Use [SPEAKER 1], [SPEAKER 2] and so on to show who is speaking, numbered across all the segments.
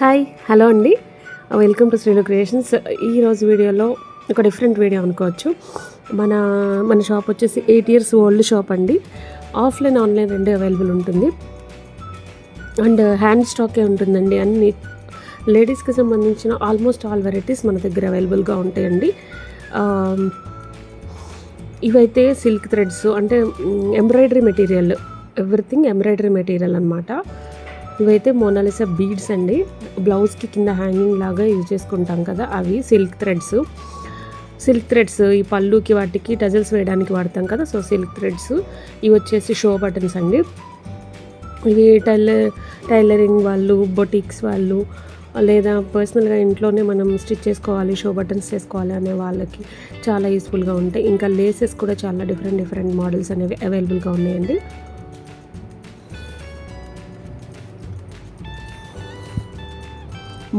[SPEAKER 1] Hi hello అండి, welcome to శ్రీలు creations. ఈరోజు వీడియోలో ఒక డిఫరెంట్ వీడియో అనుకోవచ్చు. మన షాప్ వచ్చేసి 8 years ఓల్డ్ షాప్ అండి. ఆఫ్లైన్ ఆన్లైన్ రెండు అవైలబుల్ ఉంటుంది అండ్ హ్యాండ్ స్టాకే ఉంటుందండి. అన్ని లేడీస్కి సంబంధించిన ఆల్మోస్ట్ ఆల్ వెరైటీస్ మన దగ్గర అవైలబుల్గా ఉంటాయండి. ఇవైతే సిల్క్ థ్రెడ్స్ అంటే embroidery material, everything embroidery material అనమాట. ఇవైతే మోనాలిసా బీడ్స్ అండి. బ్లౌజ్కి కింద హ్యాంగింగ్ లాగా యూజ్ చేసుకుంటాం కదా, అవి సిల్క్ థ్రెడ్స్ ఈ పళ్ళుకి వాటికి టజల్స్ వేయడానికి వాడతాం కదా, సో సిల్క్ థ్రెడ్స్. ఇవి వచ్చేసి షో బటన్స్ అండి. ఇవి టైలరింగ్ వాళ్ళు, బొటిక్స్ వాళ్ళు, లేదా పర్సనల్గా ఇంట్లోనే మనం స్టిచ్ చేసుకోవాలి, షో బటన్స్ చేసుకోవాలి అనే వాళ్ళకి చాలా యూస్ఫుల్గా ఉంటాయి. ఇంకా లేసెస్ కూడా చాలా డిఫరెంట్ మోడల్స్ అనేవి అవైలబుల్గా ఉన్నాయండి.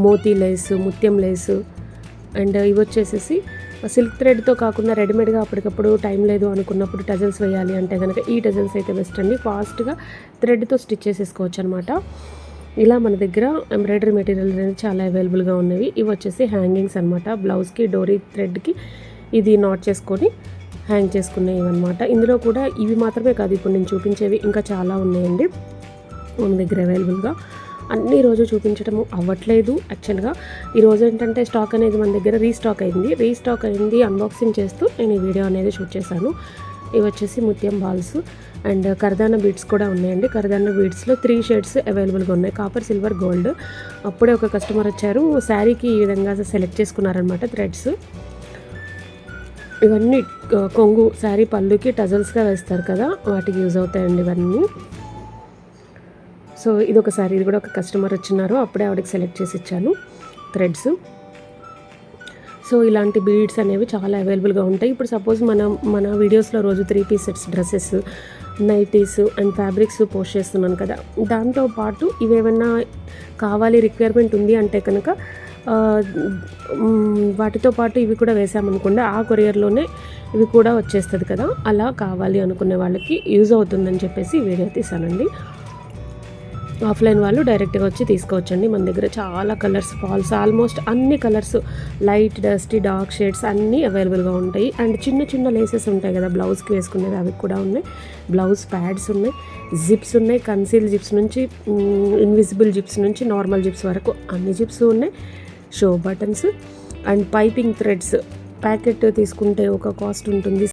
[SPEAKER 1] మోతీ లేసు, ముత్యం లేసు అండ్ ఇవి వచ్చేసేసి సిల్క్ థ్రెడ్తో కాకుండా రెడీమేడ్గా అప్పటికప్పుడు టైం లేదు అనుకున్నప్పుడు టజల్స్ వేయాలి అంటే కనుక ఈ టజల్స్ అయితే బెస్ట్ అండి. ఫాస్ట్గా థ్రెడ్తో స్టిచ్ చేసేసుకోవచ్చు అనమాట. ఇలా మన దగ్గర ఎంబ్రాయిడరీ మెటీరియల్ అనేది చాలా అవైలబుల్గా ఉన్నవి. ఇవి వచ్చేసి హ్యాంగింగ్స్ అనమాట. బ్లౌజ్కి డోరీ థ్రెడ్కి ఇది నాట్ చేసుకొని హ్యాంగ్ చేసుకునేవి అనమాట. ఇందులో కూడా ఇవి మాత్రమే కాదు, ఇప్పుడు నేను చూపించేవి ఇంకా చాలా ఉన్నాయండి మన దగ్గర అవైలబుల్గా. అన్ని రోజు చూపించడం అవ్వట్లేదు యాక్చువల్గా. ఈరోజు ఏంటంటే స్టాక్ అనేది మన దగ్గర రీస్టాక్ అయింది. అన్బాక్సింగ్ చేస్తూ నేను ఈ వీడియో అనేది షూట్ చేశాను. ఇవి వచ్చేసి ముత్యం బాల్స్ అండ్ కర్దానా బీడ్స్ కూడా ఉన్నాయండి. కర్దానా బీడ్స్లో 3 shades అవైలబుల్గా ఉన్నాయి, కాపర్, సిల్వర్, గోల్డ్. అప్పుడే ఒక కస్టమర్ వచ్చారు, శారీకి ఈ విధంగా సెలెక్ట్ చేసుకున్నారనమాట థ్రెడ్స్. ఇవన్నీ కొంగు శారీ పళ్ళుకి టజల్స్గా వేస్తారు కదా, వాటికి యూజ్ అవుతాయండి ఇవన్నీ. సో ఇది కూడా ఒక కస్టమర్ వచ్చినారు, అప్పుడే ఆవిడకి సెలెక్ట్ చేసి ఇచ్చాను థ్రెడ్స్. సో ఇలాంటి బీడ్స్ అనేవి చాలా అవైలబుల్గా ఉంటాయి. ఇప్పుడు సపోజ్ మన వీడియోస్లో రోజు 3 piece sets, dresses, nighties and fabrics post చేస్తున్నాను కదా, దాంతోపాటు ఇవేమన్నా కావాలి, రిక్వైర్మెంట్ ఉంది అంటే కనుక వాటితో పాటు ఇవి కూడా వేసామనుకోండి, ఆ కొరియర్లోనే ఇవి కూడా వచ్చేస్తుంది కదా. అలా కావాలి అనుకునే వాళ్ళకి యూజ్ అవుతుందని చెప్పేసి వీడియో తీసానండి. ఆఫ్లైన్ వాళ్ళు డైరెక్ట్గా వచ్చి తీసుకోవచ్చండి. మన దగ్గర చాలా కలర్స్, ఫాల్స్, ఆల్మోస్ట్ అన్ని colours, light, dusty, dark shades అన్నీ అవైలబుల్గా ఉంటాయి. అండ్ చిన్న లేసెస్ ఉంటాయి కదా బ్లౌజ్కి వేసుకునేవి, అవి కూడా ఉన్నాయి. బ్లౌజ్ ప్యాడ్స్ ఉన్నాయి, జిప్స్ ఉన్నాయి, కన్సీల్ జిప్స్ నుంచి ఇన్విజిబుల్ జిప్స్ నుంచి నార్మల్ జిప్స్ వరకు అన్ని జిప్స్ ఉన్నాయి. Show buttons and piping threads packet తీసుకుంటే ఒక కాస్ట్ ఉంటుంది.